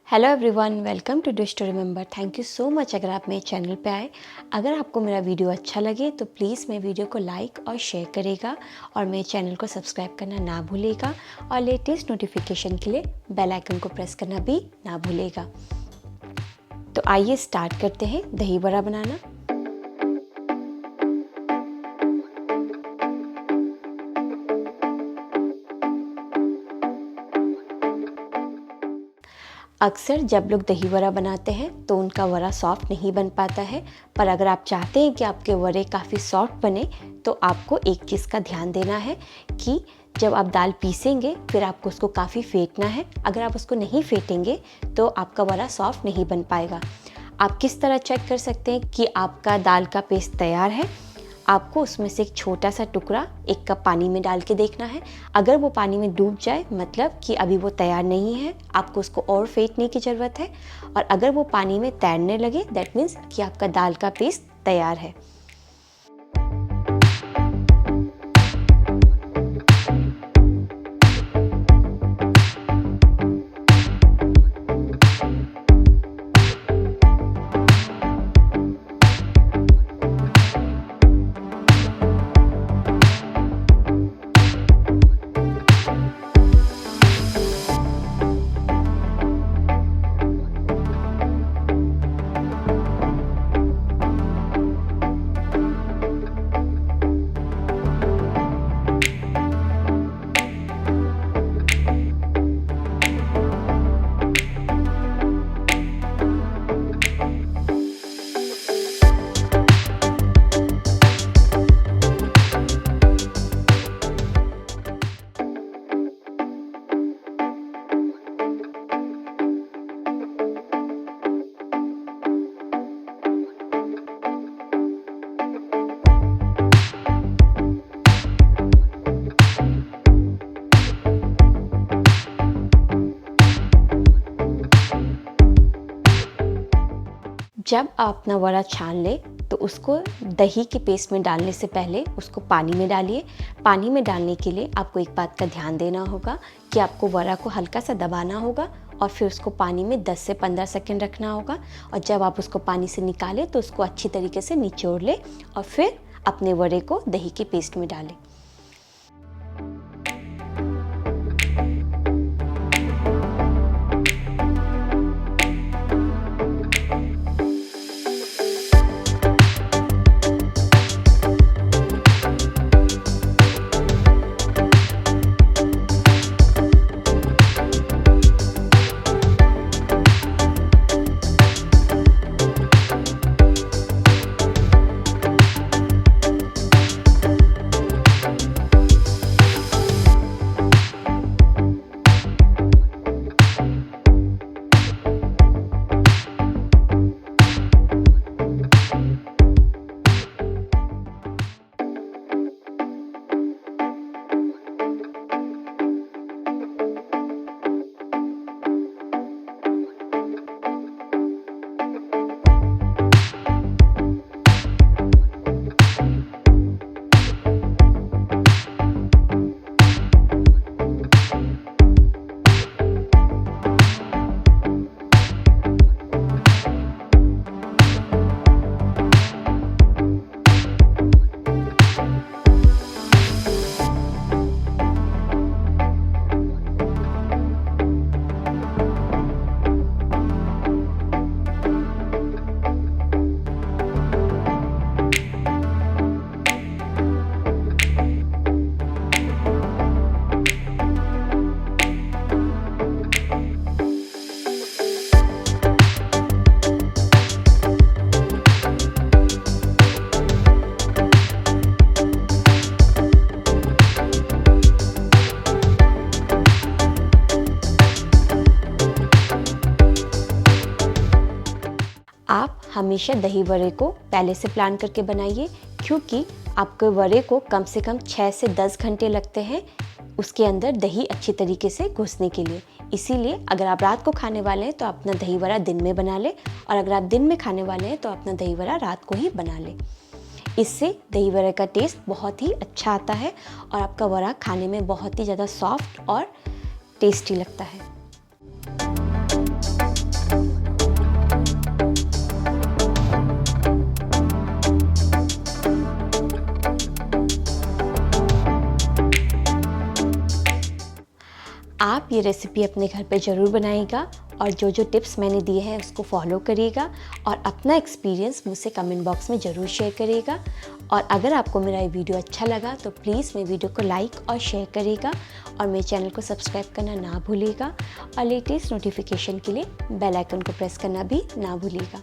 Hello everyone, welcome to dish to remember. Thank you so much अगर आप मेरे channel पे आए। अगर आपको मेरा वीडियो अच्छा लगे तो प्लीज़ मेरे वीडियो को लाइक और शेयर करेगा और मेरे चैनल को सब्सक्राइब करना ना भूलेगा और लेटेस्ट नोटिफिकेशन के लिए बेल आइकन को प्रेस करना भी ना भूलेगा। तो आइए स्टार्ट करते हैं दही बड़ा बनाना। अक्सर जब लोग दही वड़ा बनाते हैं तो उनका वड़ा सॉफ्ट नहीं बन पाता है, पर अगर आप चाहते हैं कि आपके वड़े काफ़ी सॉफ्ट बने तो आपको एक चीज़ का ध्यान देना है कि जब आप दाल पीसेंगे फिर आपको उसको काफ़ी फेंटना है। अगर आप उसको नहीं फेंटेंगे तो आपका वड़ा सॉफ्ट नहीं बन पाएगा। आप किस तरह चेक कर सकते हैं कि आपका दाल का पेस्ट तैयार है? आपको उसमें से एक छोटा सा टुकड़ा 1 कप पानी में डाल के देखना है। अगर वो पानी में डूब जाए मतलब कि अभी वो तैयार नहीं है, आपको उसको और फेंटने की ज़रूरत है। और अगर वो पानी में तैरने लगे दैट मीन्स कि आपका दाल का पेस्ट तैयार है। जब आप अपना वड़ा छान लें तो उसको दही के पेस्ट में डालने से पहले उसको पानी में डालिए। पानी में डालने के लिए आपको एक बात का ध्यान देना होगा कि आपको वड़ा को हल्का सा दबाना होगा और फिर उसको पानी में 10 से 15 सेकंड रखना होगा। और जब आप उसको पानी से निकालें तो उसको अच्छी तरीके से निचोड़ लें और फिर अपने वड़े को दही के पेस्ट में डालें। आप हमेशा दही वड़े को पहले से प्लान करके बनाइए, क्योंकि आपके वड़े को कम से कम 6 से 10 घंटे लगते हैं उसके अंदर दही अच्छी तरीके से घुसने के लिए। इसीलिए अगर आप रात को खाने वाले हैं तो अपना दही वड़ा दिन में बना लें, और अगर आप दिन में खाने वाले हैं तो अपना दही वड़ा रात को ही बना लें। इससे दही वड़े का टेस्ट बहुत ही अच्छा आता है और आपका वड़ा खाने में बहुत ही ज़्यादा सॉफ्ट और टेस्टी लगता है। आप ये रेसिपी अपने घर पे ज़रूर बनाइएगा और जो जो टिप्स मैंने दिए हैं उसको फॉलो करिएगा और अपना एक्सपीरियंस मुझसे कमेंट बॉक्स में ज़रूर शेयर करिएगा। और अगर आपको मेरा ये वीडियो अच्छा लगा तो प्लीज़ मेरे वीडियो को लाइक और शेयर करिएगा और मेरे चैनल को सब्सक्राइब करना ना भूलिएगा और लेटेस्ट नोटिफिकेशन के लिए बेल आइकन को प्रेस करना भी ना भूलिएगा।